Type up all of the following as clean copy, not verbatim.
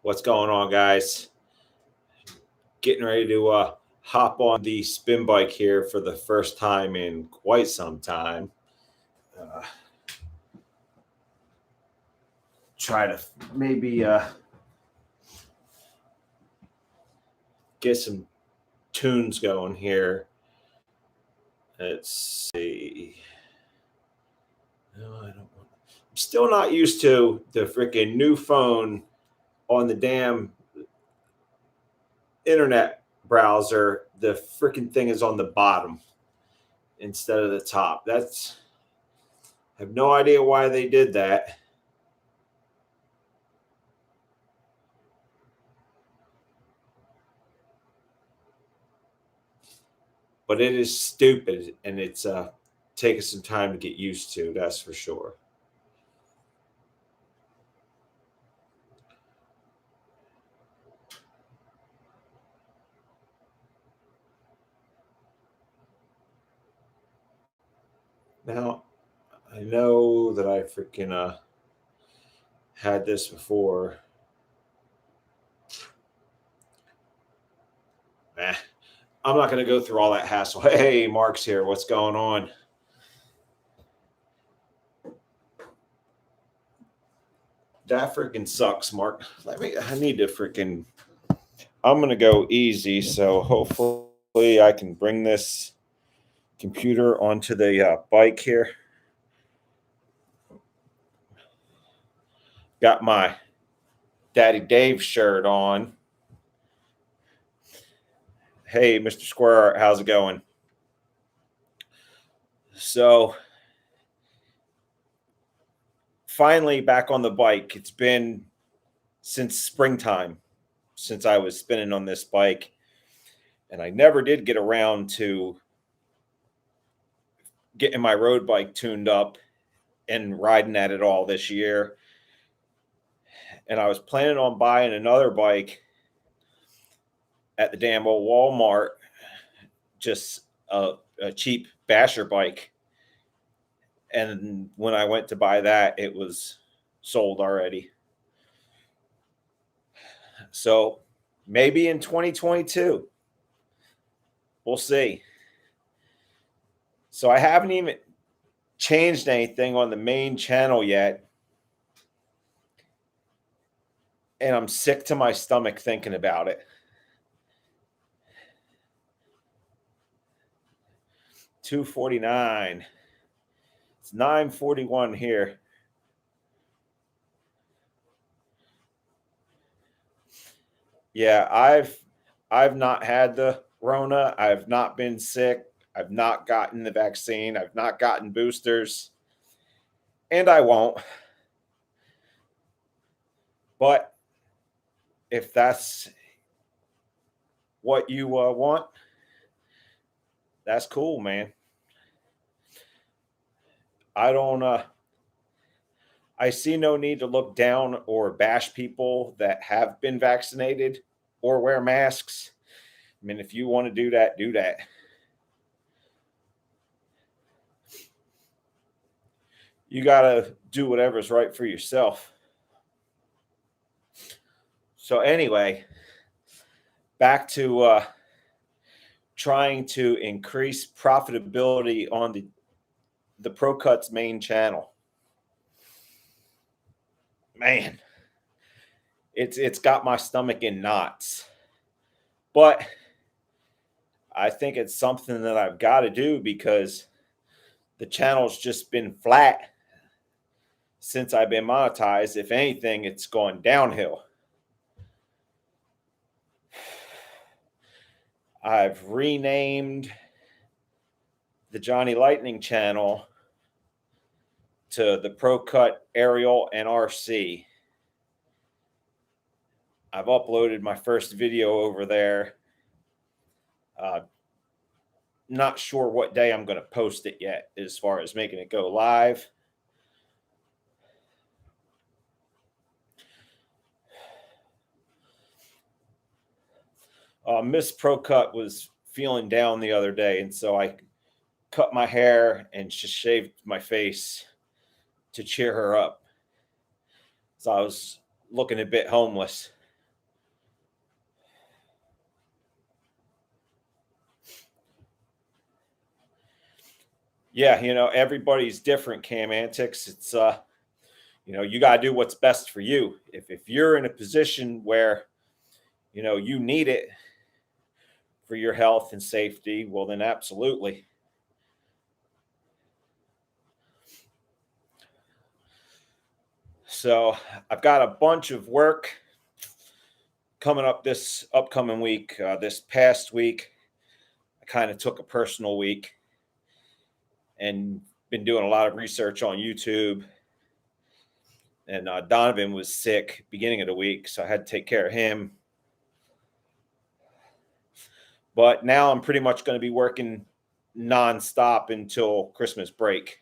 What's going on, guys? Getting ready to hop on the spin bike here for the first time in quite some time. Uh, Try to maybe get some tunes going here. Let's see. No, I don't want. I'm still not used to the freaking new phone on the damn internet browser. The freaking thing is on the bottom instead of the top. I have no idea why they did that. But it is stupid, and it's taking some time to get used to. That's for sure. Now, I know that I freaking had this before. Eh, I'm not going to go through all that hassle. Hey, Mark's here. What's going on? That freaking sucks, Mark. I need to freaking. I'm going to go easy, so hopefully I can bring this computer onto the bike here. Got my Daddy Dave shirt on. Hey, Mr. Square, how's it going? So, finally back on the bike. It's been since springtime since I was spinning on this bike, and I never did get around to getting my road bike tuned up and riding at it all this year. And I was planning on buying another bike at the damn old Walmart, just a cheap basher bike. And when I went to buy that, it was sold already. So maybe in 2022, we'll see. So I haven't even changed anything on the main channel yet. And I'm sick to my stomach thinking about it. 249. It's 941 here. Yeah, I've not had the Rona. I've not been sick. I've not gotten the vaccine. I've not gotten boosters. And I won't. But if that's what you want, that's cool, man. I don't I see no need to look down or bash people that have been vaccinated or wear masks. I mean, if you want to do that, do that. You got to do whatever's right for yourself. So, anyway, back to trying to increase profitability on the Pro Cuts main channel. Man, it's got my stomach in knots. But I think it's something that I've got to do because the channel's just been flat since I've been monetized. If anything, it's gone downhill. I've renamed the Johnny Lightning channel to the Pro Cut Aerial and RC. I've uploaded my first video over there. Not sure what day I'm going to post it yet as far as making it go live. Miss Pro Cut was feeling down the other day, and so I cut my hair and just shaved my face to cheer her up. So I was looking a bit homeless. Yeah, everybody's different, Cam Antics. It's you got to do what's best for you. If you're in a position where you need it for your health and safety, well then absolutely. So I've got a bunch of work coming up this upcoming week. This past week, I kind of took a personal week and been doing a lot of research on YouTube. And Donovan was sick beginning of the week, so I had to take care of him. But now I'm pretty much going to be working nonstop until Christmas break.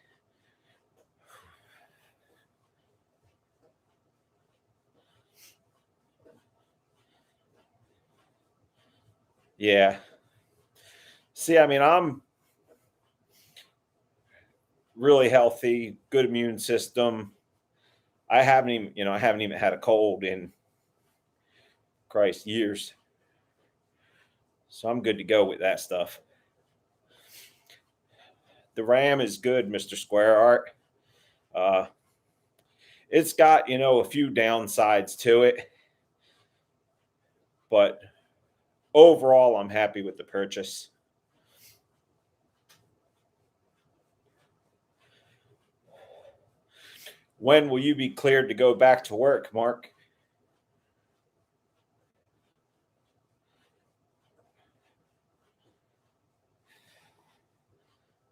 Yeah. See, I mean, I'm really healthy, good immune system. I haven't even had a cold in Christ years. So I'm good to go with that stuff. The RAM is good, Mr. Square Art. It's got, a few downsides to it, but overall, I'm happy with the purchase. When will you be cleared to go back to work, Mark?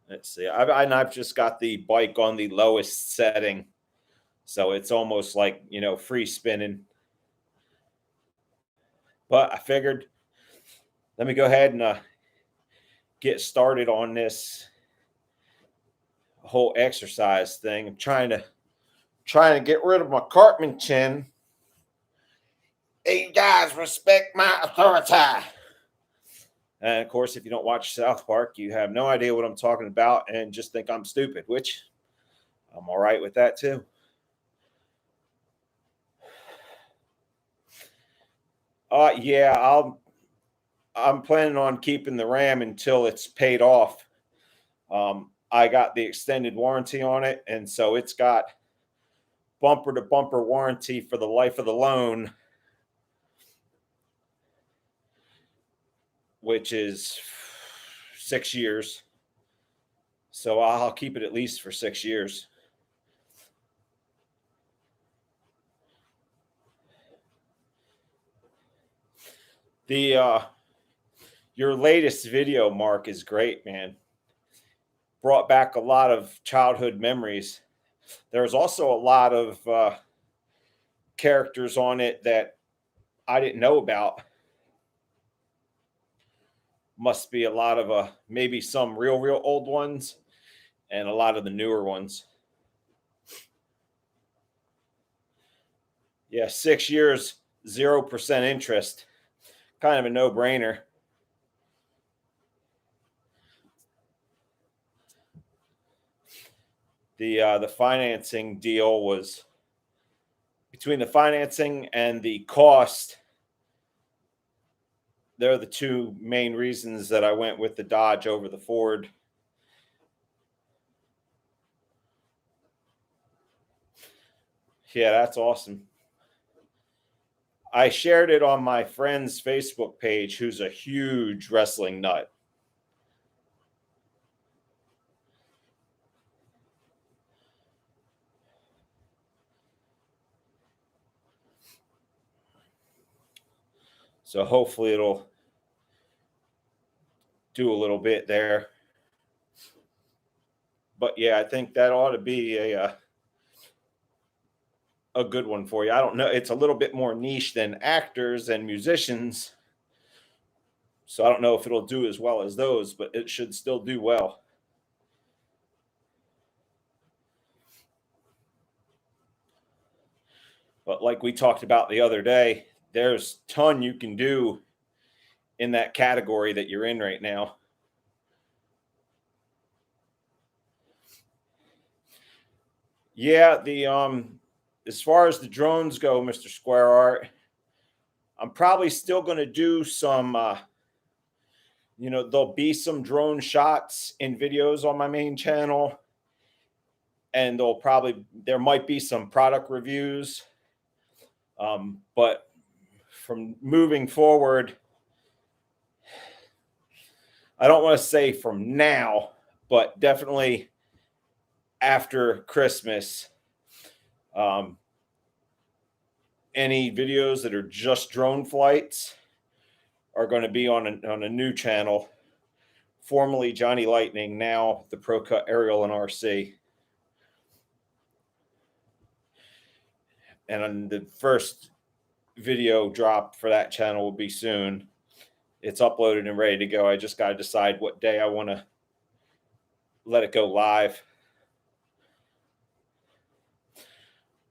Let's see. I've just got the bike on the lowest setting, so it's almost like free spinning. But I figured, let me go ahead and get started on this whole exercise thing. I'm trying to get rid of my Cartman chin. Hey, you guys, respect my authority. And of course, if you don't watch South Park, you have no idea what I'm talking about and just think I'm stupid, which I'm all right with that too. Yeah, I'm planning on keeping the RAM until it's paid off. I got the extended warranty on it, and so it's got bumper to bumper warranty for the life of the loan, which is 6 years. So I'll keep it at least for 6 years. The your latest video, Mark, is great, man. Brought back a lot of childhood memories. There's also a lot of characters on it that I didn't know about. Must be a lot of maybe some real old ones and a lot of the newer ones. Yeah, 6 years, 0% interest. Kind of a no-brainer. The financing deal was between the financing and the cost. They're the two main reasons that I went with the Dodge over the Ford. Yeah, that's awesome. I shared it on my friend's Facebook page, who's a huge wrestling nut. So hopefully it'll do a little bit there. But yeah, I think that ought to be a good one for you. I don't know. It's a little bit more niche than actors and musicians. So I don't know if it'll do as well as those, but it should still do well. But like we talked about the other day, there's a ton you can do in that category that you're in right now. Yeah, the as far as the drones go, Mr. Square Art, I'm probably still going to do some There'll be some drone shots in videos on my main channel, and there might be some product reviews. But from moving forward, I don't want to say from now, but definitely after Christmas, any videos that are just drone flights are going to be on a new channel, formerly Johnny Lightning, now the Pro Cut Aerial and RC. And the first video drop for that channel will be soon. It's uploaded and ready to go. I just got to decide what day I want to let it go live.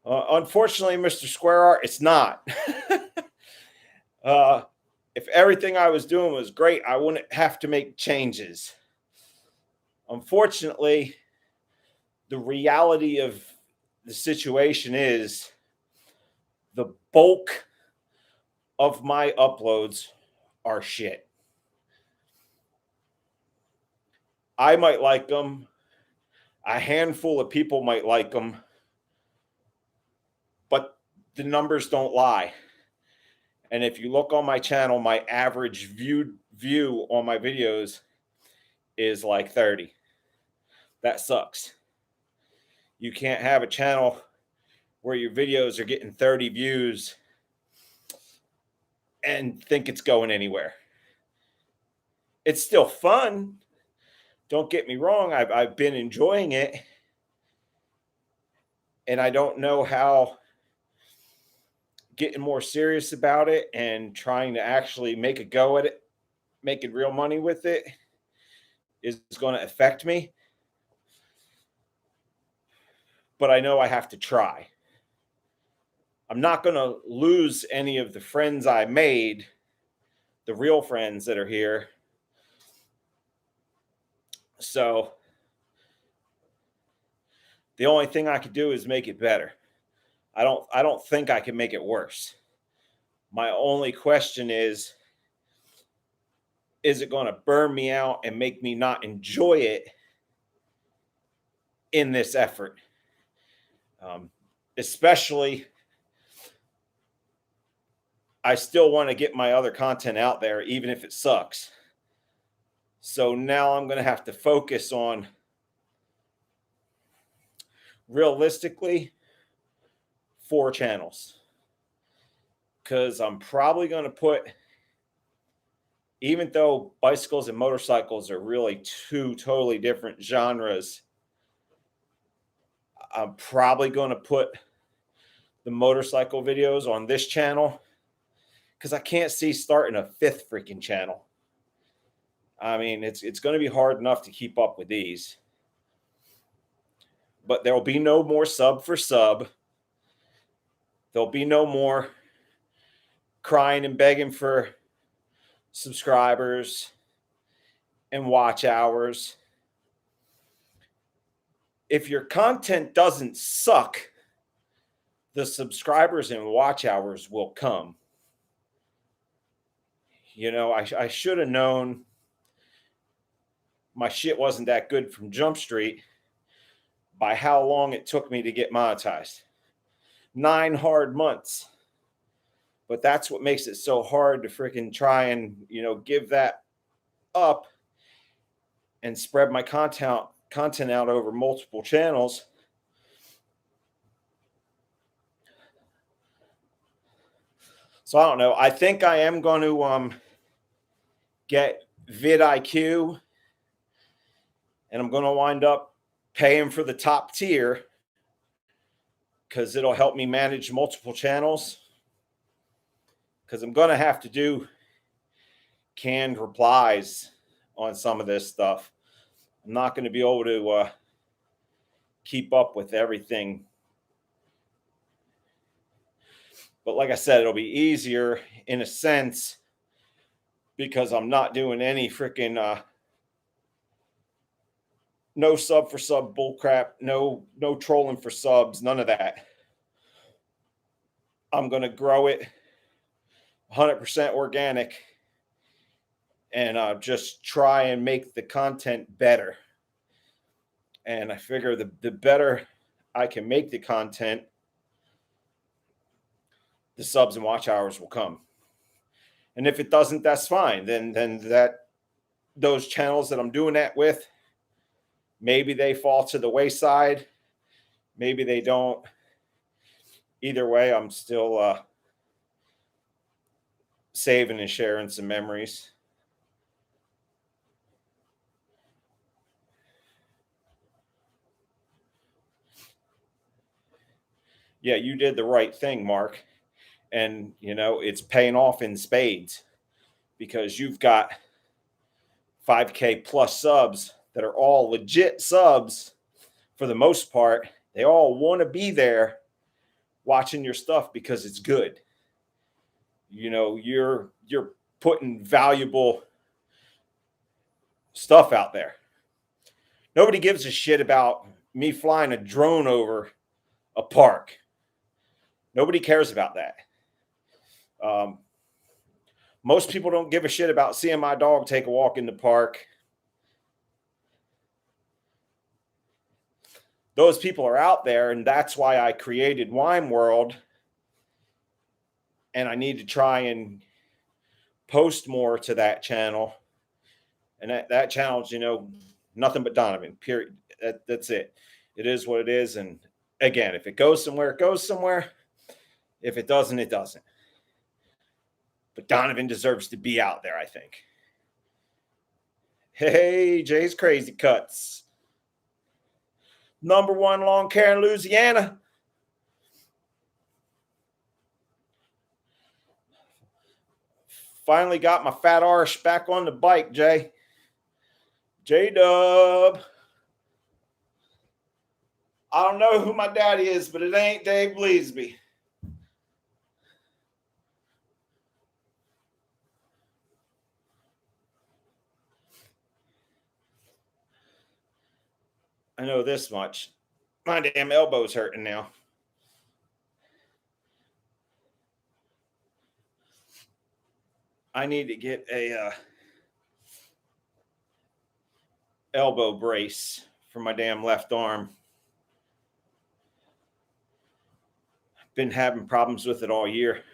Unfortunately, Mr. Square Art, it's not. If everything I was doing was great, I wouldn't have to make changes. Unfortunately, the reality of the situation is the bulk of my uploads are shit. I might like them. A handful of people might like them. But the numbers don't lie. And if you look on my channel, my average view on my videos is like 30. That sucks. You can't have a channel where your videos are getting 30 views and think it's going anywhere. It's still fun. Don't get me wrong. I've been enjoying it. And I don't know how getting more serious about it and trying to actually make a go at it, making real money with it, is going to affect me. But I know I have to try. I'm not going to lose any of the friends I made, the real friends that are here. So the only thing I could do is make it better. I don't think I can make it worse. My only question is it going to burn me out and make me not enjoy it in this effort? Especially, I still want to get my other content out there, even if it sucks. So now I'm going to have to focus on, realistically, 4 channels. Because I'm probably going to put, even though bicycles and motorcycles are really 2 totally different genres, I'm probably going to put the motorcycle videos on this channel, because I can't see starting a 5th freaking channel. I mean, it's going to be hard enough to keep up with these. But there will be no more sub for sub. There'll be no more crying and begging for subscribers and watch hours. If your content doesn't suck, the subscribers and watch hours will come. I should have known my shit wasn't that good from Jump Street by how long it took me to get monetized. 9 hard months. But that's what makes it so hard to freaking try and, give that up and spread my content out over multiple channels. So I don't know. I think I am going to get vidIQ, and I'm going to wind up paying for the top tier because it'll help me manage multiple channels. Because I'm going to have to do canned replies on some of this stuff. I'm not going to be able to keep up with everything. But like I said, it'll be easier in a sense because I'm not doing any freaking no sub for sub bullcrap, no trolling for subs, none of that. I'm going to grow it 100% organic and just try and make the content better. And I figure the better I can make the content, the subs and watch hours will come. And if it doesn't, that's fine. Then that those channels that I'm doing that with, maybe they fall to the wayside, maybe they don't. Either way, I'm still saving and sharing some memories. Yeah, you did the right thing, Mark. And, it's paying off in spades because you've got 5K plus subs that are all legit subs for the most part. They all want to be there watching your stuff because it's good. You're putting valuable stuff out there. Nobody gives a shit about me flying a drone over a park. Nobody cares about that. Most people don't give a shit about seeing my dog take a walk in the park. Those people are out there, and that's why I created Wine World. And I need to try and post more to that channel. And that channel's, nothing but Donovan, period. That's it. It is what it is. And again, if it goes somewhere, it goes somewhere. If it doesn't, it doesn't. But Donovan deserves to be out there, I think. Hey, Jay's Crazy Cuts. Number one lawn care in Louisiana. Finally got my fat arse back on the bike, Jay. J-Dub. I don't know who my daddy is, but it ain't Dave Bleasby. I know this much. My damn elbow's hurting now. I need to get a elbow brace for my damn left arm. Been having problems with it all year.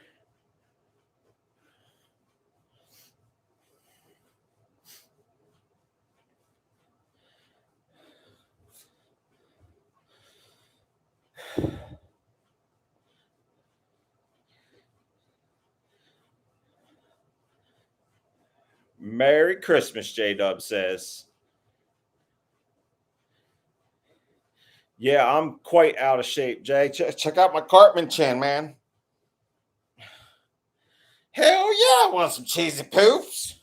Merry Christmas, J-Dub says. Yeah, I'm quite out of shape, Jay. Check out my Cartman chin, man. Hell yeah, I want some cheesy poofs.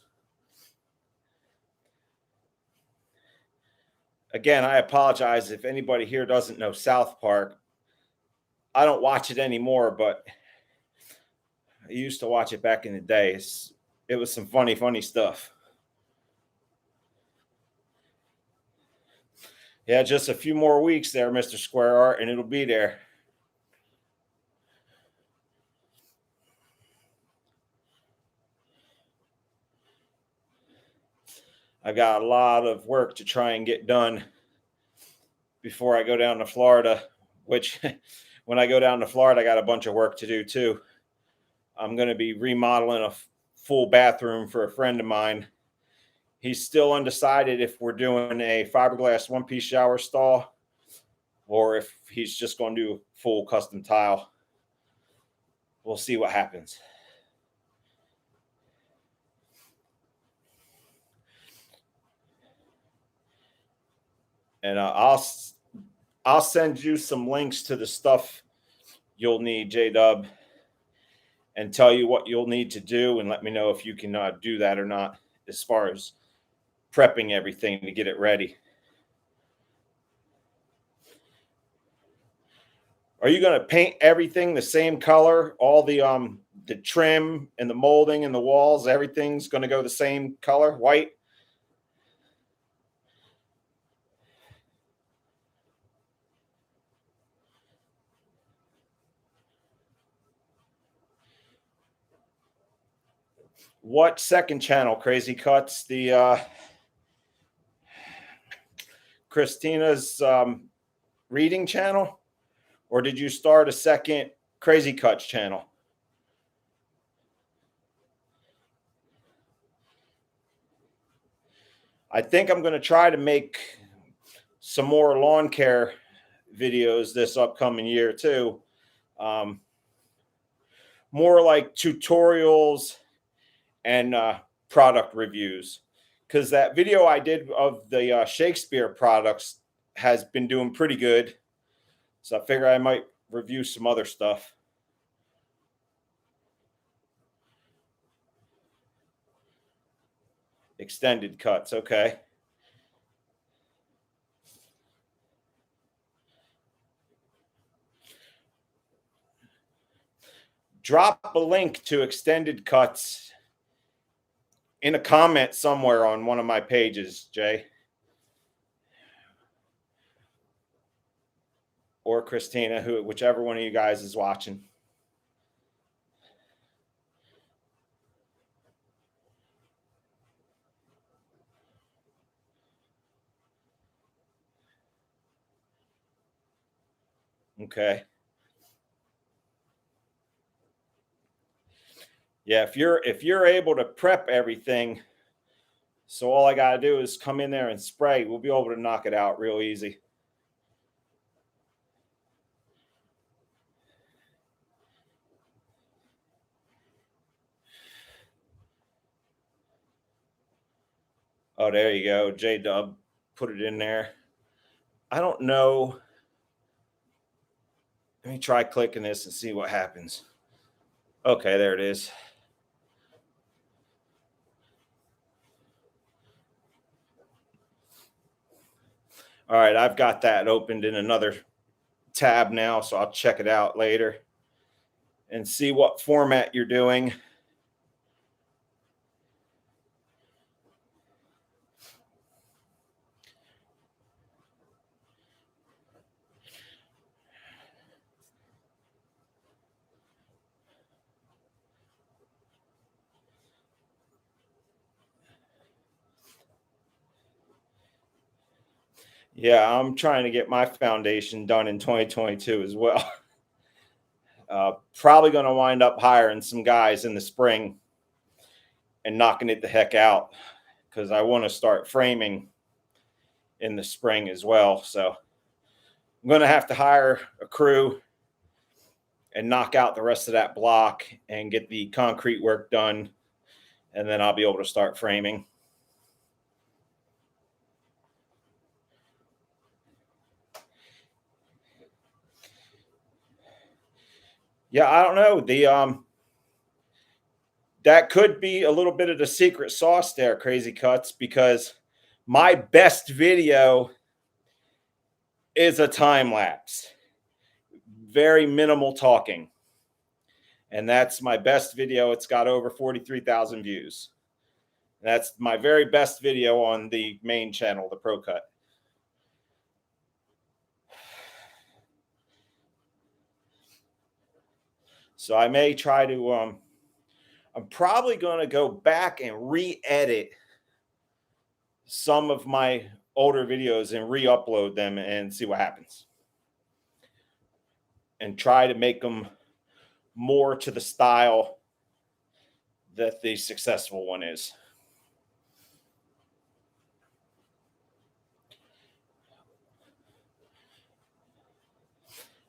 Again, I apologize if anybody here doesn't know South Park. I don't watch it anymore, but I used to watch it back in the days. It was some funny stuff. Yeah, just a few more weeks there, Mr. Square Art, and it'll be there. I've got a lot of work to try and get done before I go down to Florida, which when I go down to Florida, I got a bunch of work to do too. I'm going to be remodeling a full bathroom for a friend of mine. He's still undecided if we're doing a fiberglass one-piece shower stall or if he's just going to do full custom tile. We'll see what happens. And I'll send you some links to the stuff you'll need, J-Dub, and tell you what you'll need to do and let me know if you can do that or not as far as prepping everything to get it ready. Are you going to paint everything the same color? All the trim and the molding and the walls, everything's going to go the same color, white? What second channel? Crazy Cuts, the Christina's reading channel? Or did you start a second Crazy Cuts channel? I think I'm going to try to make some more lawn care videos this upcoming year too. More like tutorials and product reviews, because that video I did of the Shakespeare products has been doing pretty good. So I figure I might review some other stuff. Extended cuts, okay. Drop a link to extended cuts in a comment somewhere on one of my pages, Jay. Or Christina, whichever one of you guys is watching. Okay. Yeah, if you're able to prep everything, so all I gotta do is come in there and spray, we'll be able to knock it out real easy. Oh, there you go. J Dub put it in there. I don't know. Let me try clicking this and see what happens. Okay, there it is. All right, I've got that opened in another tab now, so I'll check it out later and see what format you're doing. Yeah, I'm trying to get my foundation done in 2022 as well. Probably going to wind up hiring some guys in the spring and knocking it the heck out, because I want to start framing in the spring as well. So I'm going to have to hire a crew and knock out the rest of that block and get the concrete work done. And then I'll be able to start framing. Yeah, I don't know. That could be a little bit of the secret sauce there, Crazy Cuts, because my best video is a time lapse. Very minimal talking. And that's my best video. It's got over 43,000 views. That's my very best video on the main channel, the Pro Cut. So I may try to, I'm probably going to go back and re-edit some of my older videos and re-upload them and see what happens. And try to make them more to the style that the successful one is.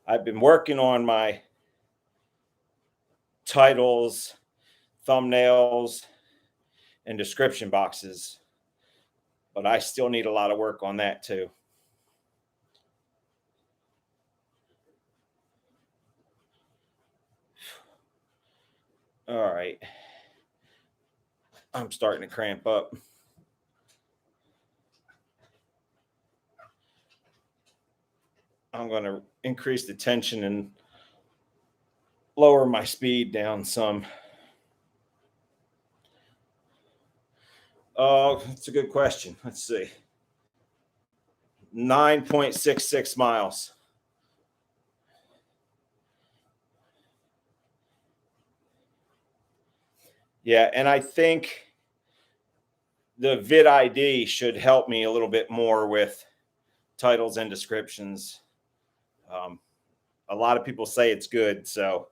I've been working on my titles, thumbnails, and description boxes, but I still need a lot of work on that too. All right. I'm starting to cramp up. I'm going to increase the tension and lower my speed down some. Oh, that's a good question. Let's see. 9.66 miles. Yeah, and I think the vidID should help me a little bit more with titles and descriptions. A lot of people say it's good, so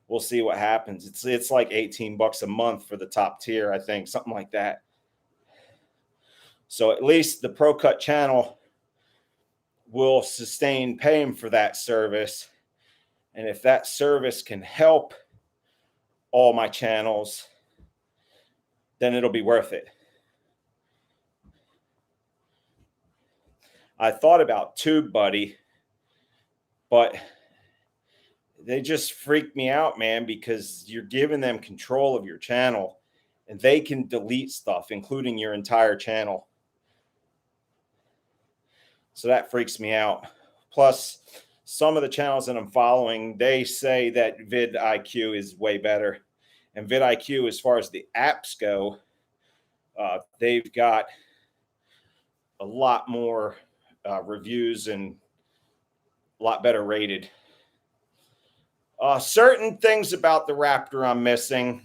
we'll see what happens. It's like $18 a month for the top tier, I think, something like that. So at least the Pro Cut channel will sustain paying for that service. And if that service can help all my channels, then it'll be worth it. I thought about TubeBuddy, but they just freak me out, man, because you're giving them control of your channel and they can delete stuff, including your entire channel. So that freaks me out. Plus, some of the channels that I'm following, they say that vidIQ is way better. And vidIQ, as far as the apps go, they've got a lot more reviews and a lot better rated. Certain things about the Raptor I'm missing.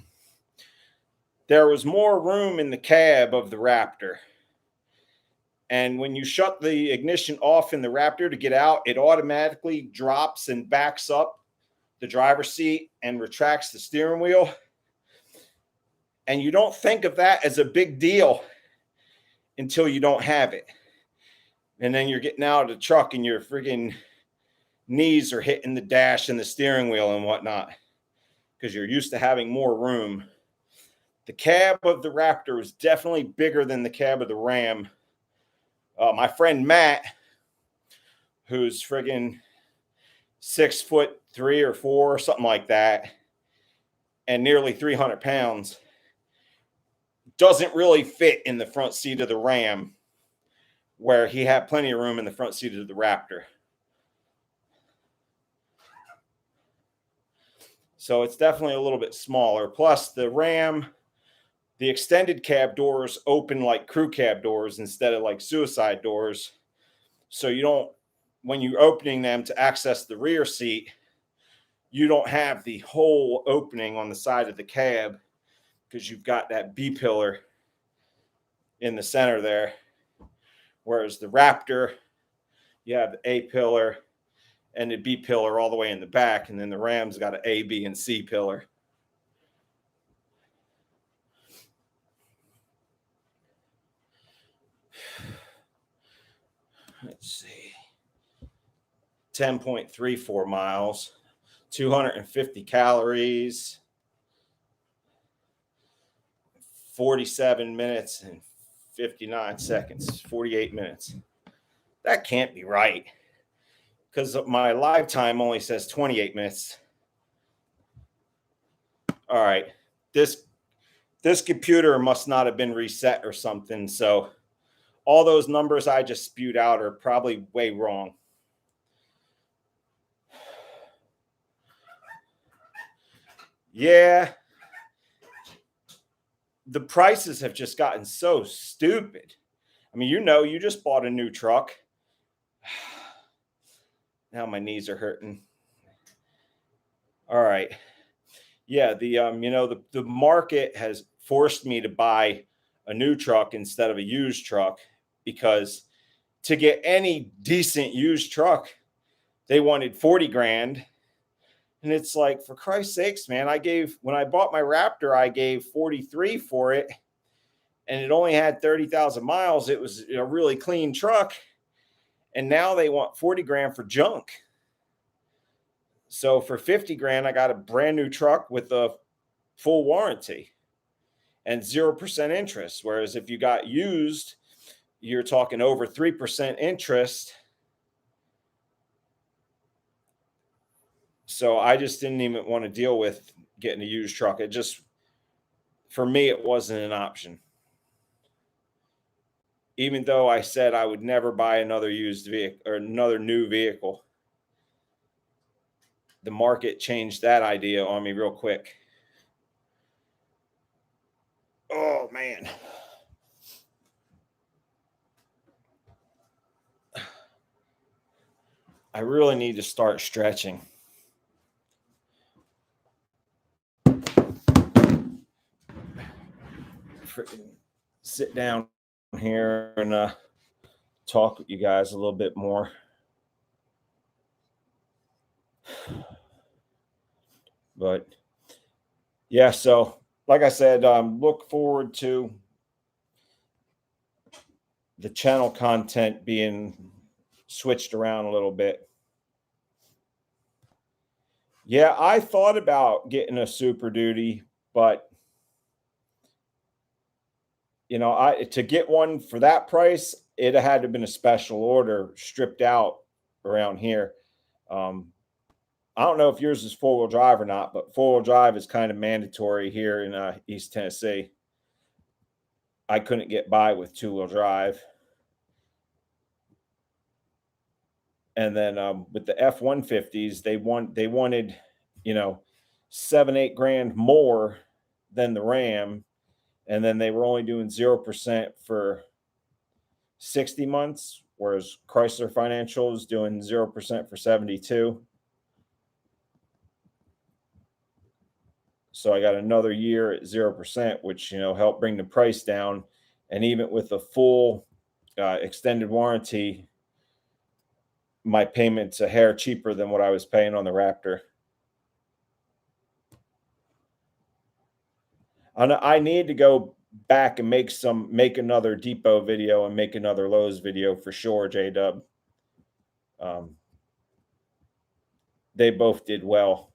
There was more room in the cab of the Raptor. And when you shut the ignition off in the Raptor to get out, it automatically drops and backs up the driver's seat and retracts the steering wheel. And you don't think of that as a big deal until you don't have it. And then you're getting out of the truck and your friggin' knees are hitting the dash and the steering wheel and whatnot because you're used to having more room. The cab of the Raptor is definitely bigger than the cab of the Ram. My friend Matt, who's friggin' 6'3" or 4 or something like that, and nearly 300 pounds, doesn't really fit in the front seat of the Ram, where he had plenty of room in the front seat of the Raptor. So it's definitely a little bit smaller. Plus, the Ram, the extended cab doors open like crew cab doors instead of like suicide doors. So you don't, when you're opening them to access the rear seat, you don't have the whole opening on the side of the cab because you've got that B pillar in the center there. Whereas the Raptor, you have the A pillar and the B pillar all the way in the back. And then the Ram's got an A, B, and C pillar. Let's see. 10.34 miles, 250 calories, 47 minutes and 59 seconds, 48 minutes. That can't be right because my live time only says 28 minutes. All right. This computer must not have been reset or something. So all those numbers I just spewed out are probably way wrong. Yeah. The prices have just gotten so stupid. I mean, you just bought a new truck. Now my knees are hurting. All right. Yeah, the market has forced me to buy a new truck instead of a used truck because to get any decent used truck, they wanted 40 grand. And it's like, for Christ's sakes, man, when I bought my Raptor, I gave 43 for it. And it only had 30,000 miles. It was a really clean truck. And now they want 40 grand for junk. So for 50 grand, I got a brand new truck with a full warranty and 0% interest. Whereas if you got used, you're talking over 3% interest. So I just didn't even want to deal with getting a used truck. For me, it wasn't an option. Even though I said I would never buy another used vehicle or another new vehicle. The market changed that idea on me real quick. Oh, man. I really need to start stretching. sit down here and talk with you guys a little bit more. But yeah, so like I said, look forward to the channel content being switched around a little bit. Yeah, I thought about getting a Super Duty, but you know, I to get one for that price, it had to have been a special order, stripped out around here. Um, I don't know if yours is four-wheel drive or not, but four-wheel drive is kind of mandatory here in East Tennessee. I couldn't get by with two-wheel drive. And then with the F-150s, they wanted, you know, 7-8 grand more than the Ram, and then they were only doing 0% for 60 months, whereas Chrysler Financial is doing 0% for 72. So I got another year at 0%, which, you know, helped bring the price down. And even with the full extended warranty, my payment's a hair cheaper than what I was paying on the Raptor. I need to go back and make another Depot video and make another Lowe's video for sure, J-Dub. They both did well.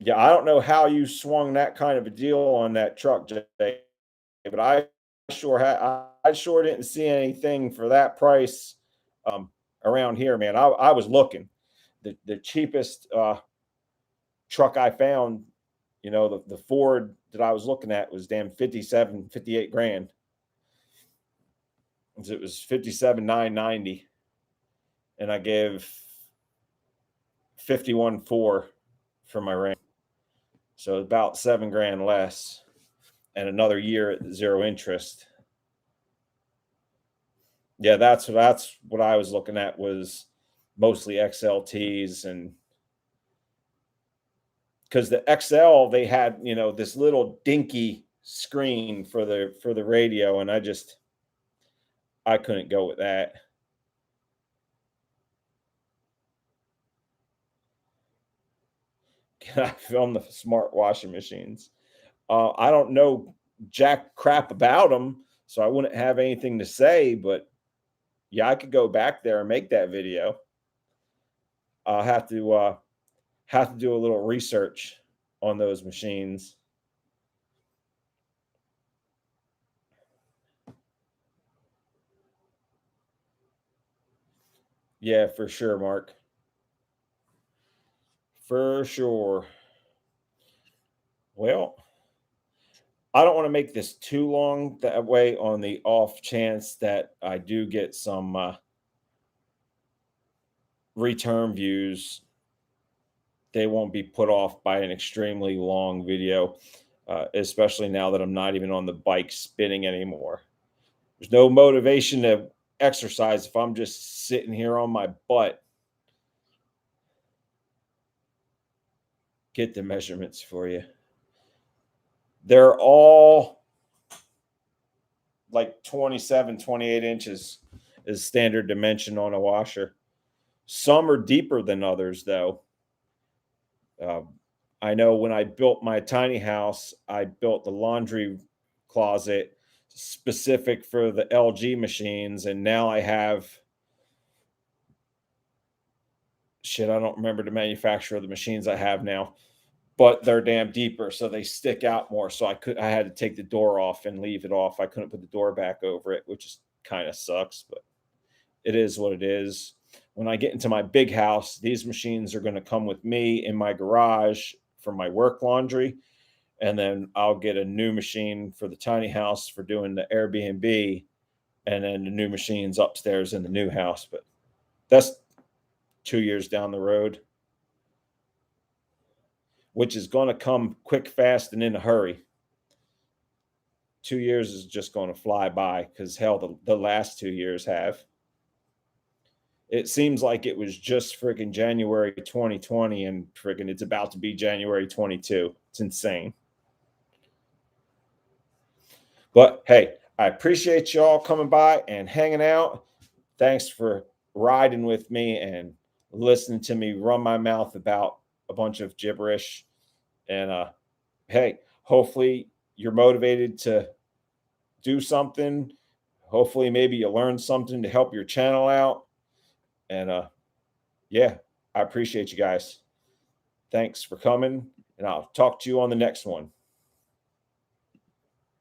Yeah, I don't know how you swung that kind of a deal on that truck, Jay, but I sure didn't see anything for that price around here, man. I was looking. The cheapest truck I found, you know, the Ford that I was looking at was damn 58 grand. It was 57,990, and I gave 51.4 for my Ram. So about 7 grand less, and another year at 0 interest. Yeah, that's what I was looking at, was mostly XLTs, and because the XL, they had, you know, this little dinky screen for the radio, and I couldn't go with that. Can I film the smart washing machines? I don't know jack crap about them, so I wouldn't have anything to say, but yeah, I could go back there and make that video. I'll have to do a little research on those machines. Yeah, for sure, Mark. For sure. Well, I don't want to make this too long, that way on the off chance that I do get some return views, they won't be put off by an extremely long video, especially now that I'm not even on the bike spinning anymore. There's no motivation to exercise if I'm just sitting here on my butt. Get the measurements for you. They're all like 27, 28 inches is standard dimension on a washer. Some are deeper than others, though. I know when I built my tiny house, I built the laundry closet specific for the LG machines, and now I have shit. I don't remember the manufacturer of the machines I have now, but they're damn deeper, so they stick out more. So I had to take the door off and leave it off. I couldn't put the door back over it, which is kind of sucks, but it is what it is. When I get into my big house, these machines are going to come with me in my garage for my work laundry. And then I'll get a new machine for the tiny house for doing the Airbnb, and then the new machines upstairs in the new house. But that's 2 years down the road, which is going to come quick, fast, and in a hurry. 2 years is just going to fly by, because hell, the last 2 years have. It seems like it was just freaking January 2020, and freaking it's about to be January 22. It's insane. But hey, I appreciate y'all coming by and hanging out. Thanks for riding with me and listening to me run my mouth about a bunch of gibberish. And hey, hopefully you're motivated to do something. Hopefully, maybe you learn something to help your channel out. And yeah, I appreciate you guys. Thanks for coming, and I'll talk to you on the next one.